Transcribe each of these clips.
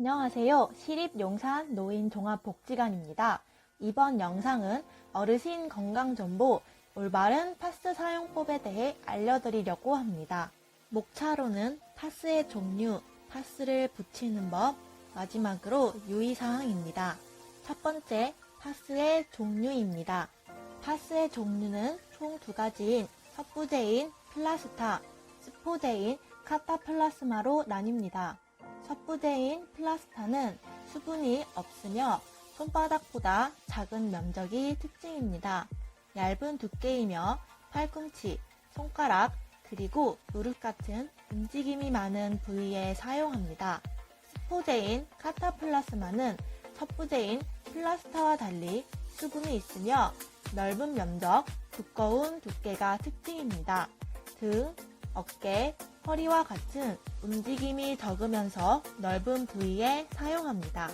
안녕하세요. 시립용산 노인종합복지관입니다. 이번 영상은 어르신 건강정보 올바른 파스 사용법에 대해 알려드리려고 합니다. 목차로는 파스의 종류, 파스를 붙이는 법, 마지막으로 유의사항입니다. 첫 번째, 파스의 종류입니다. 파스의 종류는 총 두 가지인 섭부제인 플라스타, 스포제인 카타플라스마로 나뉩니다. 섭부제인 플라스타는 수분이 없으며 손바닥보다 작은 면적이 특징입니다. 얇은 두께이며 팔꿈치, 손가락, 그리고 무릎 같은 움직임이 많은 부위에 사용합니다. 스포제인 카타플라스마는 섭부제인 플라스타와 달리 수분이 있으며 넓은 면적, 두꺼운 두께가 특징입니다. 등, 어깨, 허리와 같은 움직임이 적으면서 넓은 부위에 사용합니다.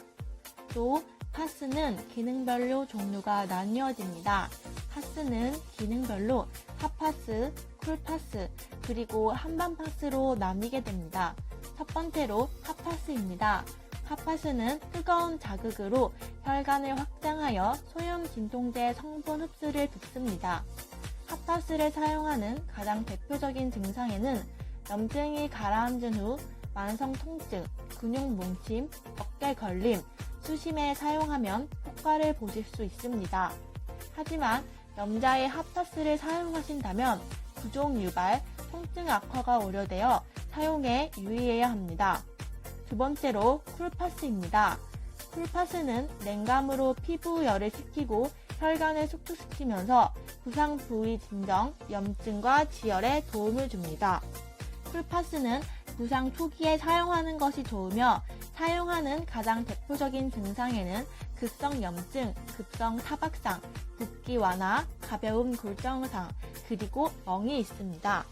또 파스는 기능별로 종류가 나뉘어집니다. 파스는 기능별로 핫파스, 쿨파스, 그리고 한방파스로 나뉘게 됩니다. 첫 번째로 핫파스입니다. 핫파스는 뜨거운 자극으로 혈관을 확장하여 소염 진통제 성분 흡수를 돕습니다. 핫파스를 사용하는 가장 대표적인 증상에는 염증이 가라앉은 후 만성 통증, 근육 뭉침, 어깨 걸림, 수심에 사용하면 효과를 보실 수 있습니다. 하지만 염자의 핫파스를 사용하신다면 부종 유발, 통증 악화가 우려되어 사용에 유의해야 합니다. 두 번째로 쿨파스입니다. 쿨파스는 냉감으로 피부 열을 식히고 혈관을 숙축시키면서 부상 부위 진정, 염증과 지혈에 도움을 줍니다. 쿨파스는 부상 초기에 사용하는 것이 좋으며 사용하는 가장 대표적인 증상에는 급성 염증, 급성 타박상, 붓기 완화, 가벼운 골정상, 그리고 멍이 있습니다.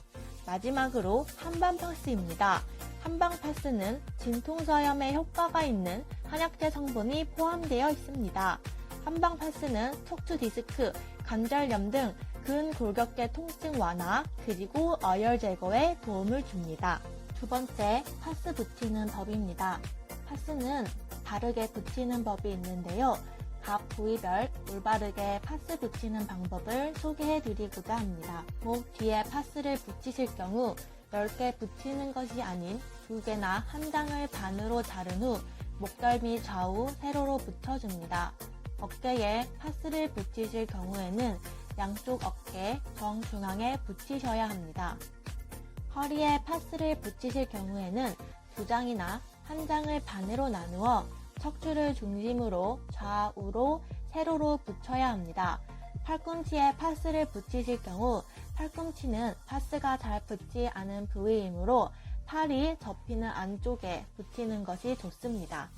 마지막으로 한방파스입니다. 한방파스는 진통저염에 효과가 있는 한약재 성분이 포함되어 있습니다. 한방파스는 척추 디스크, 관절염 등 근골격계 통증 완화, 그리고 어혈 제거에 도움을 줍니다. 두 번째, 파스 붙이는 법입니다. 파스는 다르게 붙이는 법이 있는데요. 각 부위별 올바르게 파스 붙이는 방법을 소개해 드리고자 합니다. 목 뒤에 파스를 붙이실 경우 10개 붙이는 것이 아닌 2개나 한 장을 반으로 자른 후 목덜미 좌우 세로로 붙여줍니다. 어깨에 파스를 붙이실 경우에는 양쪽 어깨 정중앙에 붙이셔야 합니다. 허리에 파스를 붙이실 경우에는 2장이나 한 장을 반으로 나누어 척추를 중심으로 좌우로 세로로 붙여야 합니다. 팔꿈치에 파스를 붙이실 경우 팔꿈치는 파스가 잘 붙지 않은 부위이므로 팔이 접히는 안쪽에 붙이는 것이 좋습니다.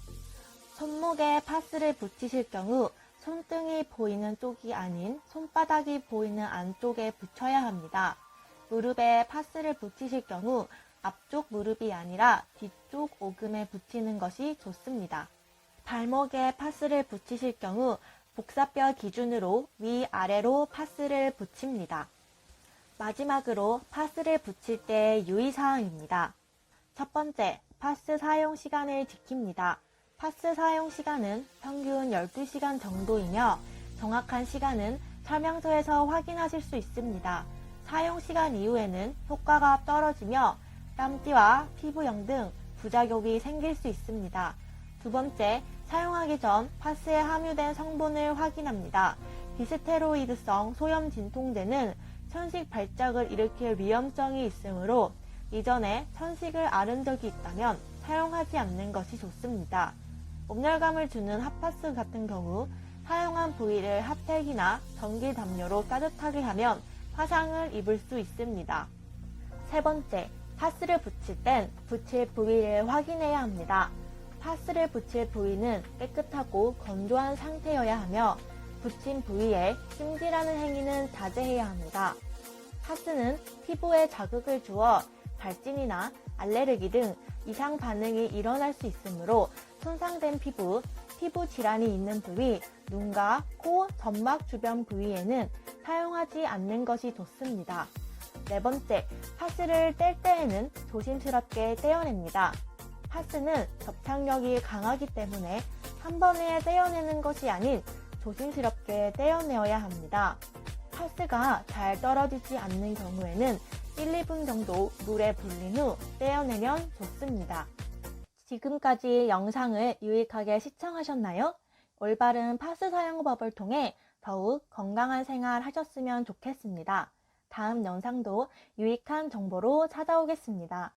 손목에 파스를 붙이실 경우 손등이 보이는 쪽이 아닌 손바닥이 보이는 안쪽에 붙여야 합니다. 무릎에 파스를 붙이실 경우 앞쪽 무릎이 아니라 뒤쪽 오금에 붙이는 것이 좋습니다. 발목에 파스를 붙이실 경우 복사뼈 기준으로 위아래로 파스를 붙입니다. 마지막으로 파스를 붙일 때 유의사항입니다. 첫 번째, 파스 사용 시간을 지킵니다. 파스 사용 시간은 평균 12시간 정도이며 정확한 시간은 설명서에서 확인하실 수 있습니다. 사용 시간 이후에는 효과가 떨어지며 땀띠와 피부염 등 부작용이 생길 수 있습니다. 두 번째, 사용하기 전 파스에 함유된 성분을 확인합니다. 비스테로이드성 소염 진통제는 천식 발작을 일으킬 위험성이 있으므로 이전에 천식을 앓은 적이 있다면 사용하지 않는 것이 좋습니다. 목열감을 주는 핫파스 같은 경우 사용한 부위를 핫팩이나 전기 담요로 따뜻하게 하면 화상을 입을 수 있습니다. 세 번째, 파스를 붙일 땐 붙일 부위를 확인해야 합니다. 파스를 붙일 부위는 깨끗하고 건조한 상태여야 하며 붙인 부위에 찜질하는 행위는 자제해야 합니다. 파스는 피부에 자극을 주어 발진이나 알레르기 등 이상 반응이 일어날 수 있으므로 손상된 피부, 피부 질환이 있는 부위, 눈과 코, 점막 주변 부위에는 사용하지 않는 것이 좋습니다. 네 번째, 파스를 뗄 때에는 조심스럽게 떼어냅니다. 파스는 접착력이 강하기 때문에 한 번에 떼어내는 것이 아닌 조심스럽게 떼어내어야 합니다. 파스가 잘 떨어지지 않는 경우에는 1, 2분 정도 물에 불린 후 떼어내면 좋습니다. 지금까지 영상을 유익하게 시청하셨나요? 올바른 파스 사용법을 통해 더욱 건강한 생활 하셨으면 좋겠습니다. 다음 영상도 유익한 정보로 찾아오겠습니다.